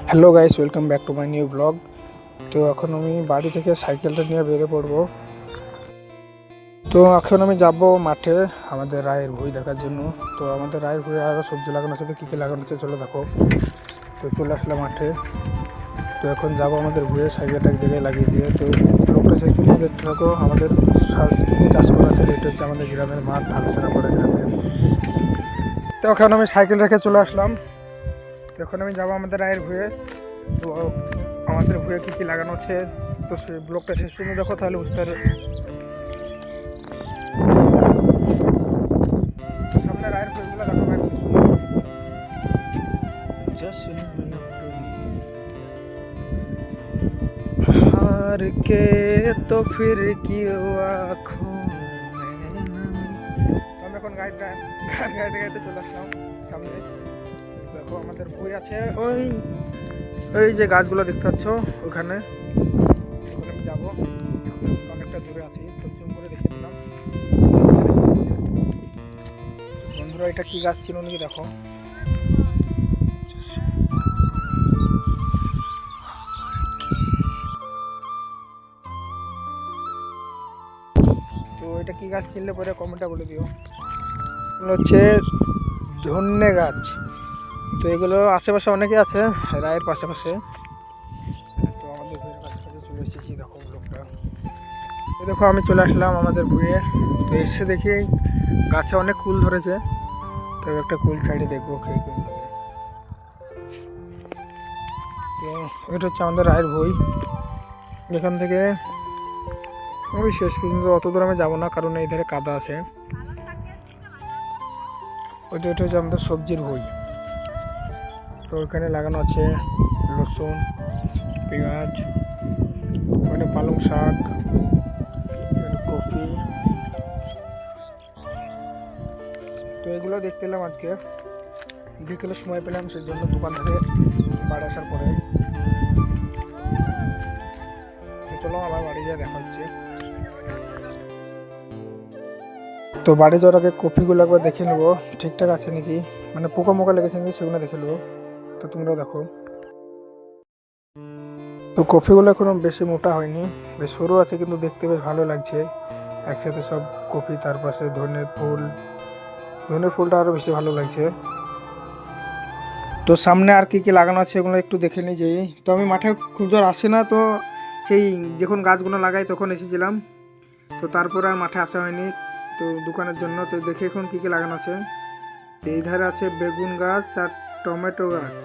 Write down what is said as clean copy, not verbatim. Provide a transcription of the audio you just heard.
Hello guys, welcome back to my new blog. তো এখন আমি বাড়ি থেকে সাইকেলটা নিয়ে বেরিয়ে পড়বো। তো এখন আমি যাব মাঠে আমাদের রায়ের ভুঁই দেখার জন্য। তো আমাদের রায়ের ভুঁই আরও সবজি লাগানো আছে, তো কী কী লাগানো আছে চলো দেখো। তো চলে আসলাম মাঠে। তো এখন যাবো আমাদের ভুঁয়ে সাইকেলটা এক জায়গায় লাগিয়ে দিয়ে। তো ব্লগটা শেষ পর্যন্ত দেখতে থাকো। আমাদের কী কী চাষ করা আছে, এটা হচ্ছে আমাদের গ্রামের মাঠ, ঢালসেরা করে গ্রামের। তো এখন আমি সাইকেল রেখে চলে আসলাম। তো এখন আমি যাবো আমাদের রায়ের ভুঁয়ে। তো আমাদের ভুঁয়ে কী কী লাগানো আছে, তো সেই ব্লগটা শেষ পর্যন্ত দেখো, তাহলে বুঝতে পারবে। সামনে রায়ের ভুঁইগুলো দেখো ভাই, हार के तो फिर क्यों आँखों में नमी। আমরা এখন গান গাইতে গাইতে চলে আসলাম সামনে। দেখো আমাদের ভুঁই আছে, ওই ওই যে গাছগুলো দেখতে পাচ্ছ ওখানে। ওখানে আমি যাবো, অনেকটা দূরে আছি, তো জুম করে দেখে দিলাম। বন্ধুরা, এটা কি গাছ ছিল নাকি দেখো। তো এটা কি গাছ চিনলে পরে কমেন্টটা বলে দিও। এগুলো হচ্ছে ধন্যে গাছ। তো এগুলো আশেপাশে অনেকে আছে রায়ের পাশাপাশি। তো আমাদের ভুঁয়ের কাছাকাছি চলে এসেছি, দেখো লোকটা। তো দেখো আমি চলে আসলাম আমাদের ভুঁয়ে। তো এসে দেখি গাছে অনেক কুল ধরেছে। তো একটা কুল সাইডে দেখবো খেয়ে কুল ধরে। তো এটা হচ্ছে আমাদের রায়ের ভুঁই। এখান থেকে ওই শেষ পর্যন্ত অত দূর আমি যাবো না, কারণ এই ধারে কাদা আছে। ওইটা হচ্ছে আমাদের সবজির ভুঁই। তো ওখানে লাগানো আছে রসুন, পেঁয়াজ, ওখানে পালং শাক, কপি। তো এগুলো দেখতে এলাম আজকে, বিকেলে সময় পেলাম, সেই জন্য দোকান থেকে বাড়ি আসার পরে। চলো আবার বাড়ি গিয়ে দেখা হচ্ছে। তো বাড়ি যাওয়ার আগে কপিগুলো একবার দেখে নেবো ঠিকঠাক আছে নাকি, মানে পোকা মোকা লেগেছে নাকি সেগুলো দেখে নেবো। তো তোমরাও দেখো। তো কপিগুলো এখনো বেশি মোটা হয়নি, বেশ সরু আছে, কিন্তু দেখতে বেশ ভালো লাগছে। একসাথে সব কপি, তার পাশে ধনের ফুলটা আরও বেশি ভালো লাগছে। তো সামনে আর কি কি লাগানো আছে এগুলো একটু দেখে নিই যাই। তো আমি মাঠে খুব জোর আসি না, তো সেই যখন গাছগুলো লাগাই তখন এসেছিলাম। তো তারপরে আর মাঠে আসা হয়নি, তো দোকানের জন্য। তো দেখে এখন কী কী লাগানো আছে। এই ধারে আছে বেগুন গাছ আর টমেটো গাছ।